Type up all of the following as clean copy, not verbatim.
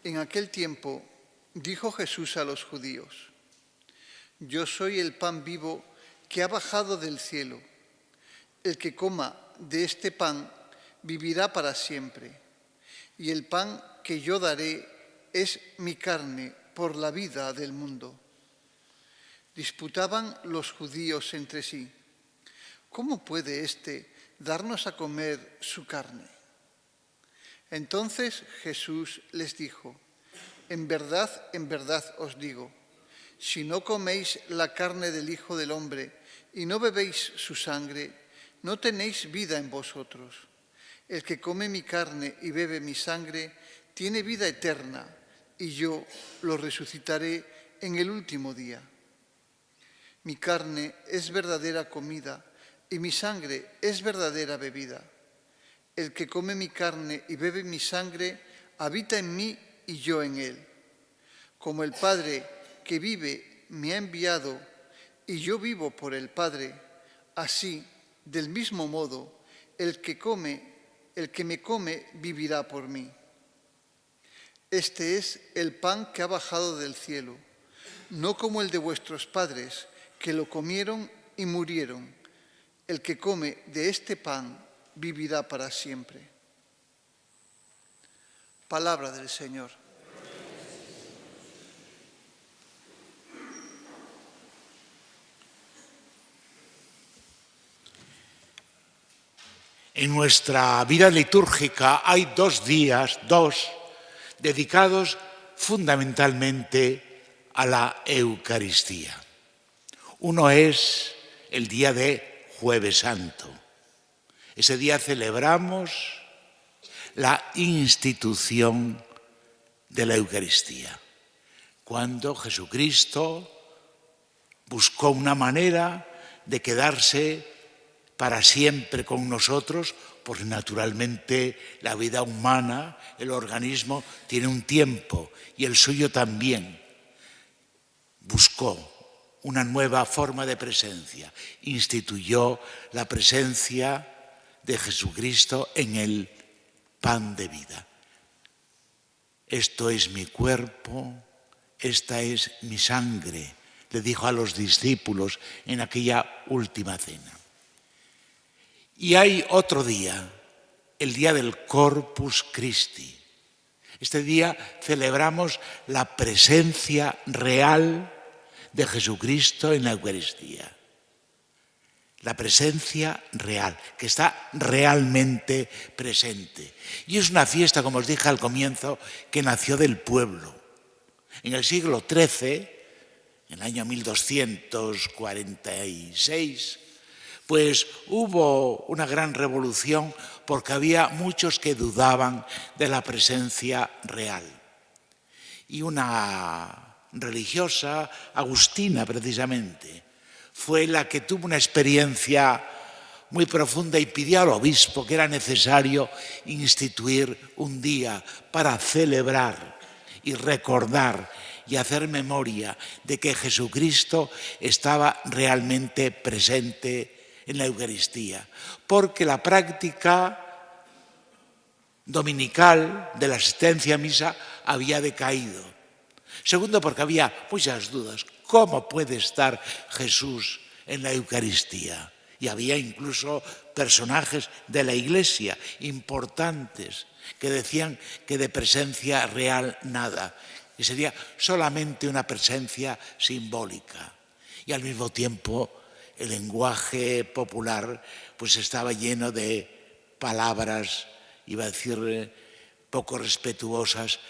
En aquel tiempo dijo Jesús a los judíos: Yo soy el pan vivo que ha bajado del cielo. El que coma de este pan vivirá para siempre. Y el pan que yo daré es mi carne por la vida del mundo. Disputaban los judíos entre sí: ¿Cómo puede éste darnos a comer su carne? Entonces Jesús les dijo: en verdad os digo, si no coméis la carne del Hijo del Hombre y no bebéis su sangre, no tenéis vida en vosotros. El que come mi carne y bebe mi sangre tiene vida eterna, y yo lo resucitaré en el último día. Mi carne es verdadera comida y mi sangre es verdadera bebida. El que come mi carne y bebe mi sangre habita en mí y yo en él. Como el Padre que vive me ha enviado y yo vivo por el Padre, así, del mismo modo, el que me come vivirá por mí. Este es el pan que ha bajado del cielo, no como el de vuestros padres, que lo comieron y murieron. El que come de este pan vivirá para siempre. Palabra del Señor. En nuestra vida litúrgica hay dos días, dedicados fundamentalmente a la Eucaristía. Uno es el día de Jueves Santo. Ese día celebramos la institución de la Eucaristía, cuando Jesucristo buscó una manera de quedarse para siempre con nosotros, porque naturalmente la vida humana, el organismo, tiene un tiempo y el suyo también. Buscó una nueva forma de presencia, instituyó la presencia de Jesucristo en el pan de vida. Esto es mi cuerpo, esta es mi sangre, le dijo a los discípulos en aquella última cena. Y hay otro día, el día del Corpus Christi. Este día celebramos la presencia real de Jesucristo en la Eucaristía. La presencia real, que está realmente presente. Y es una fiesta, como os dije al comienzo, que nació del pueblo. En el siglo XIII, en el año 1246, pues hubo una gran revolución porque había muchos que dudaban de la presencia real. Y una religiosa, agustina precisamente, fue la que tuvo una experiencia muy profunda y pidió al obispo que era necesario instituir un día para celebrar y recordar y hacer memoria de que Jesucristo estaba realmente presente en la Eucaristía, porque la práctica dominical de la asistencia a misa había decaído. Segundo, porque había muchas dudas. ¿Cómo puede estar Jesús en la Eucaristía? Y había incluso personajes de la Iglesia importantes que decían que de presencia real nada, que sería solamente una presencia simbólica. Y al mismo tiempo el lenguaje popular pues estaba lleno de palabras, iba a decir, poco respetuosas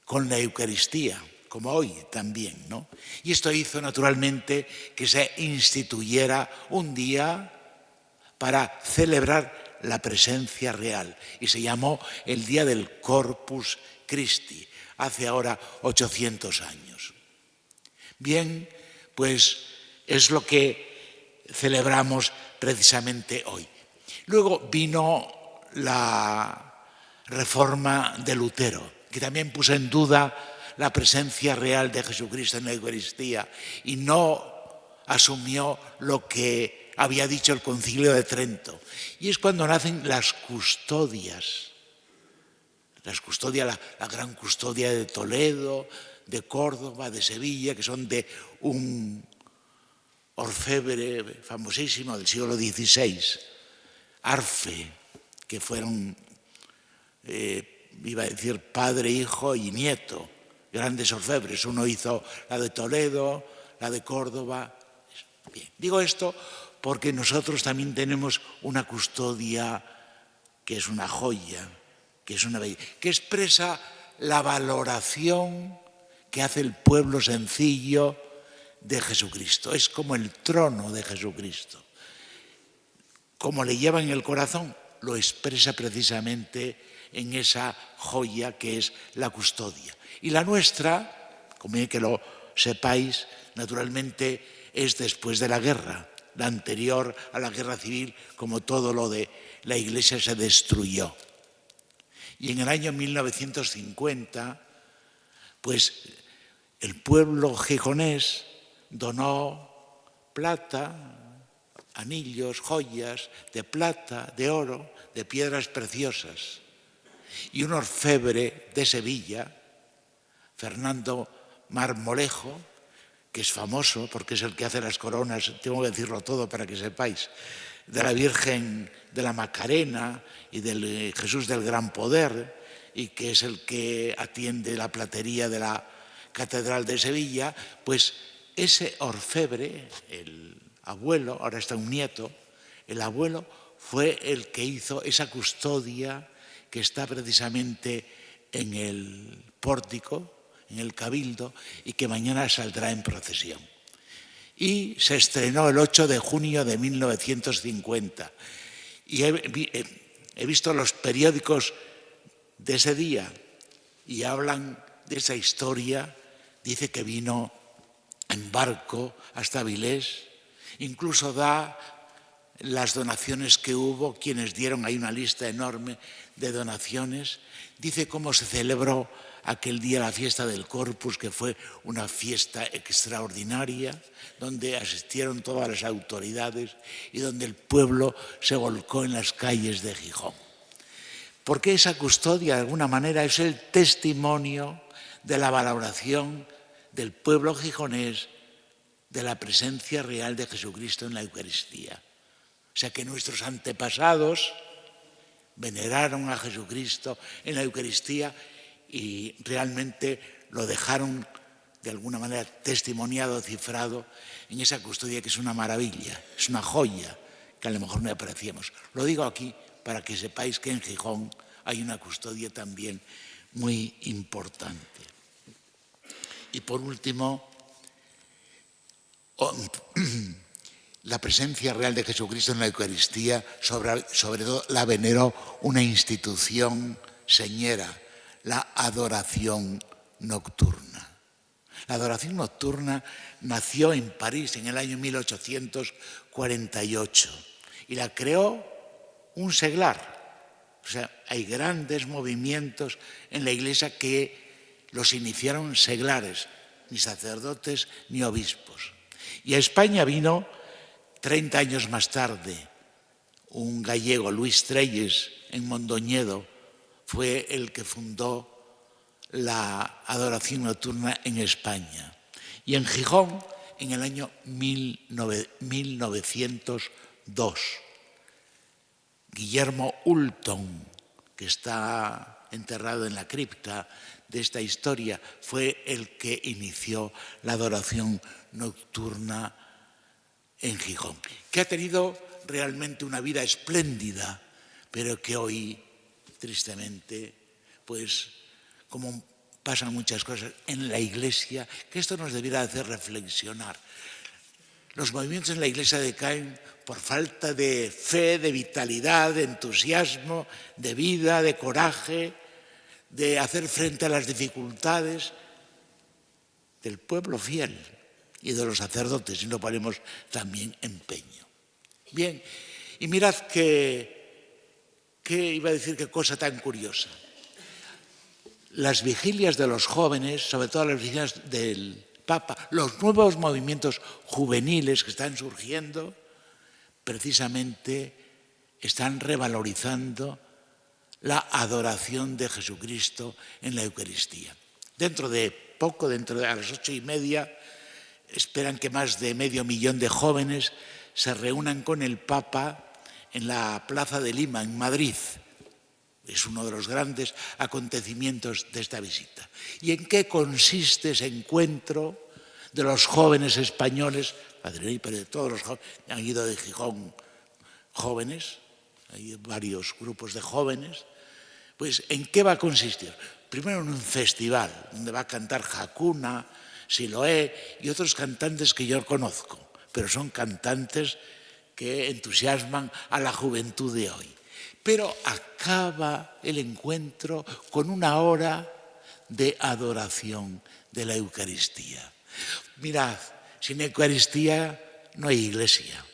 con la Eucaristía, como hoy también, ¿no? Y esto hizo naturalmente que se instituyera un día para celebrar la presencia real y se llamó el Día del Corpus Christi, hace ahora 800 años. Bien, pues es lo que celebramos precisamente hoy. Luego vino la reforma de Lutero, que también puso en duda la presencia real de Jesucristo en la Eucaristía y no asumió lo que había dicho el Concilio de Trento. Y es cuando nacen las custodias, Las custodias, la gran custodia de Toledo, de Córdoba, de Sevilla, que son de un orfebre famosísimo del siglo XVI, Arfe, que fueron, iba a decir, padre, hijo y nieto, grandes orfebres. Uno hizo la de Toledo, la de Córdoba. Bien, digo esto porque nosotros también tenemos una custodia que es una joya, que es una belleza, que expresa la valoración que hace el pueblo sencillo de Jesucristo. Es como el trono de Jesucristo. Como le lleva en el corazón, lo expresa precisamente en esa joya que es la custodia. Y la nuestra, conviene que lo sepáis, naturalmente es después de la guerra. La anterior a la guerra civil, como todo lo de la Iglesia, se destruyó. Y en el año 1950, pues el pueblo gijonés donó plata, anillos, joyas de plata, de oro, de piedras preciosas. Y un orfebre de Sevilla, Fernando Marmolejo, que es famoso porque es el que hace las coronas, tengo que decirlo todo para que sepáis, de la Virgen de la Macarena y del Jesús del Gran Poder, y que es el que atiende la platería de la Catedral de Sevilla, pues ese orfebre, el abuelo, ahora está un nieto, el abuelo fue el que hizo esa custodia que está precisamente en el pórtico, en el Cabildo, y que mañana saldrá en procesión. Y se estrenó el 8 de junio de 1950. Y he visto los periódicos de ese día y hablan de esa historia. Dice que vino en barco hasta Avilés, incluso da las donaciones que hubo, quienes dieron, hay una lista enorme de donaciones. Dice cómo se celebró aquel día la fiesta del Corpus, que fue una fiesta extraordinaria, donde asistieron todas las autoridades y donde el pueblo se volcó en las calles de Gijón. Porque esa custodia, de alguna manera, es el testimonio de la valoración del pueblo gijonés de la presencia real de Jesucristo en la Eucaristía. O sea que nuestros antepasados veneraron a Jesucristo en la Eucaristía y realmente lo dejaron de alguna manera testimoniado, cifrado en esa custodia, que es una maravilla, es una joya que a lo mejor no apreciamos. Lo digo aquí para que sepáis que en Gijón hay una custodia también muy importante. Y por último, la presencia real de Jesucristo en la Eucaristía, sobre todo la veneró una institución señera, la adoración nocturna. La adoración nocturna nació en París en el año 1848 y la creó un seglar. O sea, hay grandes movimientos en la Iglesia que los iniciaron seglares, ni sacerdotes ni obispos. Y a España vino 30 años más tarde un gallego, Luis Trelles, en Mondoñedo, fue el que fundó la adoración nocturna en España. Y en Gijón, en el año 1902, Guillermo Hulton, que está enterrado en la cripta de esta historia, fue el que inició la adoración nocturna en Gijón, que ha tenido realmente una vida espléndida, pero que hoy, tristemente, pues como pasan muchas cosas en la Iglesia, que esto nos debiera hacer reflexionar. Los movimientos en la Iglesia decaen por falta de fe, de vitalidad, de entusiasmo, de vida, de coraje, de hacer frente a las dificultades del pueblo fiel y de los sacerdotes, si no ponemos también empeño. Bien, y mirad qué iba a decir, qué cosa tan curiosa. Las vigilias de los jóvenes, sobre todo las vigilias del Papa, los nuevos movimientos juveniles que están surgiendo, precisamente están revalorizando la adoración de Jesucristo en la Eucaristía. Dentro de poco, a las 8:30, esperan que más de 500.000 de jóvenes se reúnan con el Papa en la Plaza de Lima, en Madrid. Es uno de los grandes acontecimientos de esta visita. ¿Y en qué consiste ese encuentro de los jóvenes españoles? Pero de todos los jóvenes, han ido de Gijón jóvenes, hay varios grupos de jóvenes. Pues, ¿en qué va a consistir? Primero, en un festival donde va a cantar Hakuna, Siloé y otros cantantes que yo conozco, pero son cantantes que entusiasman a la juventud de hoy. Pero acaba el encuentro con una hora de adoración de la Eucaristía. Mirad, sin Eucaristía no hay iglesia.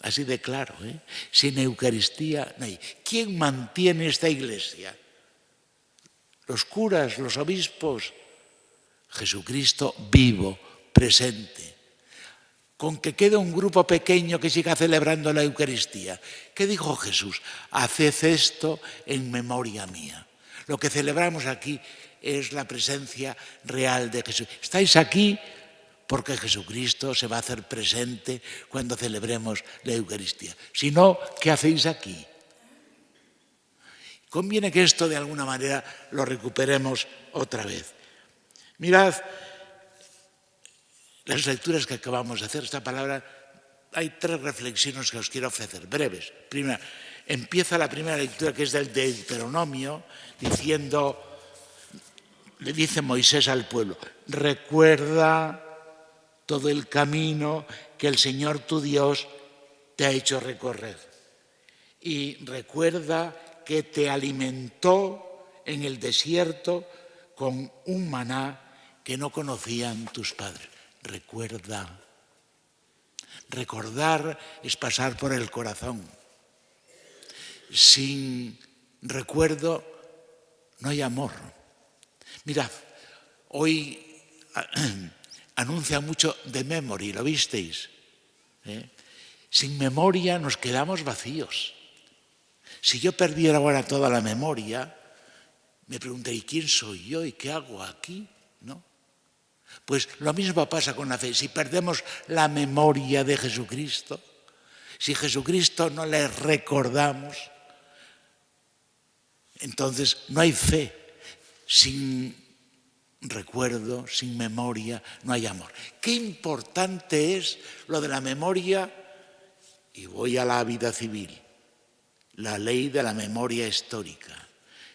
Así de claro, ¿eh? Sin Eucaristía no hay. ¿Quién mantiene esta iglesia? Los curas, los obispos. Jesucristo vivo, presente. Con que quede un grupo pequeño que siga celebrando la Eucaristía. ¿Qué dijo Jesús? Haced esto en memoria mía. Lo que celebramos aquí es la presencia real de Jesús. Estáis aquí porque Jesucristo se va a hacer presente cuando celebremos la Eucaristía. Si no, ¿qué hacéis aquí? Conviene que esto de alguna manera lo recuperemos otra vez. Mirad las lecturas que acabamos de hacer. Esta palabra, hay 3 reflexiones que os quiero ofrecer, breves. Primera, empieza la primera lectura, que es del Deuteronomio, diciendo, le dice Moisés al pueblo: recuerda todo el camino que el Señor tu Dios te ha hecho recorrer. Y recuerda que te alimentó en el desierto con un maná que no conocían tus padres. Recuerda. Recordar es pasar por el corazón. Sin recuerdo no hay amor. Mirad, hoy anuncia mucho The Memory, ¿lo visteis? Sin memoria nos quedamos vacíos. Si yo perdiera ahora toda la memoria, me preguntaría, ¿quién soy yo y qué hago aquí? ¿No? Pues lo mismo pasa con la fe. Si perdemos la memoria de Jesucristo, si Jesucristo no le recordamos, entonces no hay fe. Sin recuerdo, sin memoria, no hay amor. Qué importante es lo de la memoria, y voy a la vida civil, la ley de la memoria histórica.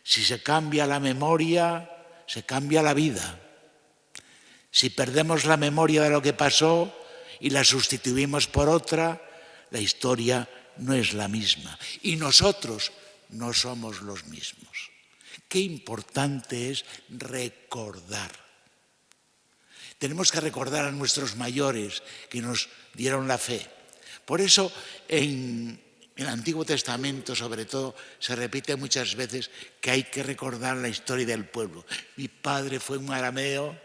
Si se cambia la memoria, se cambia la vida. Si perdemos la memoria de lo que pasó y la sustituimos por otra, la historia no es la misma. Y nosotros no somos los mismos. Qué importante es recordar. Tenemos que recordar a nuestros mayores que nos dieron la fe. Por eso en el Antiguo Testamento, sobre todo, se repite muchas veces que hay que recordar la historia del pueblo. Mi padre fue un arameo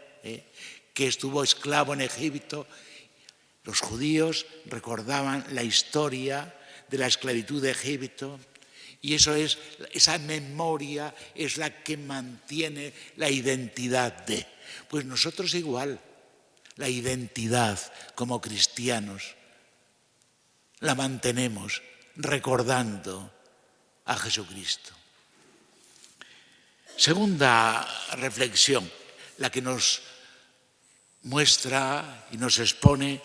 que estuvo esclavo en Egipto. Los judíos recordaban la historia de la esclavitud de Egipto. Y esa memoria es la que mantiene la identidad de. Pues nosotros igual, la identidad como cristianos la mantenemos recordando a Jesucristo. Segunda reflexión, la que nos muestra y nos expone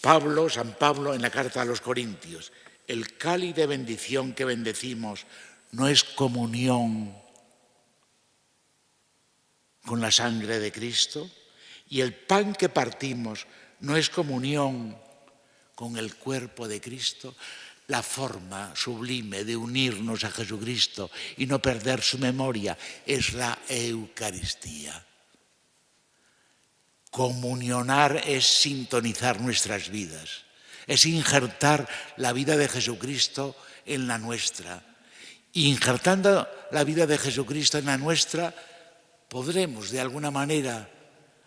San Pablo en la carta a los Corintios. El cáliz de bendición que bendecimos no es comunión con la sangre de Cristo, y el pan que partimos no es comunión con el cuerpo de Cristo. La forma sublime de unirnos a Jesucristo y no perder su memoria es la Eucaristía. Comunionar es sintonizar nuestras vidas, es injertar la vida de Jesucristo en la nuestra. Y injertando la vida de Jesucristo en la nuestra, podremos de alguna manera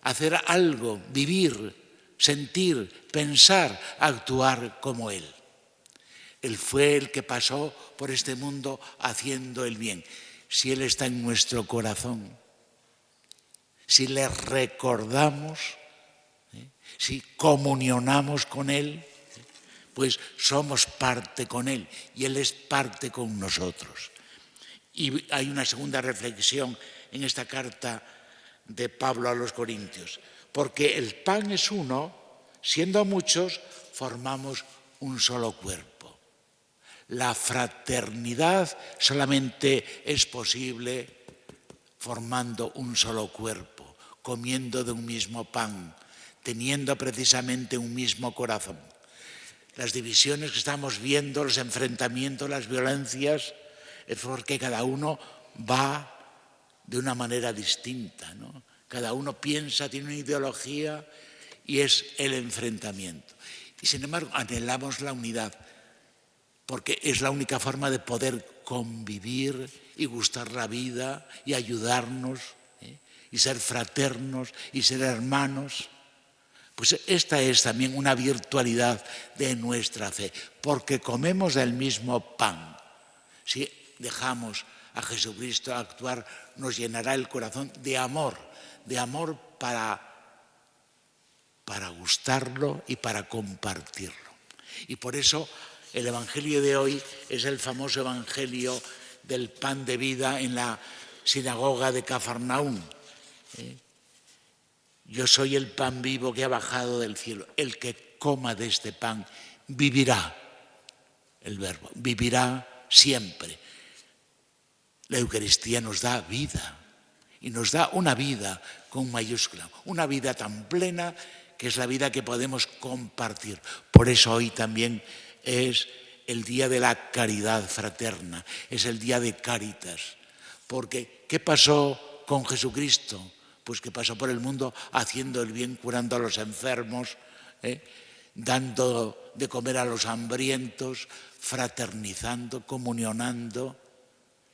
hacer algo, vivir, sentir, pensar, actuar como Él. Él fue el que pasó por este mundo haciendo el bien. Si Él está en nuestro corazón, si le recordamos, si comunionamos con Él, pues somos parte con Él y Él es parte con nosotros. Y hay una segunda reflexión en esta carta de Pablo a los Corintios, porque el pan es uno, siendo muchos, formamos un solo cuerpo. La fraternidad solamente es posible formando un solo cuerpo, comiendo de un mismo pan, teniendo precisamente un mismo corazón. Las divisiones que estamos viendo, los enfrentamientos, las violencias, es porque cada uno va de una manera distinta, ¿no? Cada uno piensa, tiene una ideología y es el enfrentamiento. Y sin embargo, anhelamos la unidad, porque es la única forma de poder convivir y gustar la vida y ayudarnos, y ser fraternos y ser hermanos. Pues esta es también una virtualidad de nuestra fe, porque comemos del mismo pan. Si dejamos a Jesucristo actuar, nos llenará el corazón de amor para gustarlo y para compartirlo. Y por eso el Evangelio de hoy es el famoso Evangelio del pan de vida en la sinagoga de Cafarnaúm. Yo soy el pan vivo que ha bajado del cielo. El que coma de este pan vivirá. El verbo, vivirá siempre. La Eucaristía nos da vida y nos da una vida con mayúscula, una vida tan plena que es la vida que podemos compartir. Por eso hoy también es el día de la caridad fraterna, es el día de Cáritas. Porque, ¿qué pasó con Jesucristo? Pues que pasó por el mundo haciendo el bien, curando a los enfermos, dando de comer a los hambrientos, fraternizando, comunionando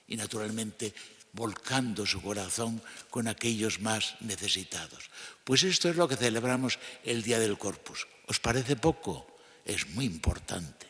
y naturalmente volcando su corazón con aquellos más necesitados. Pues esto es lo que celebramos el día del Corpus. ¿Os parece poco? Es muy importante.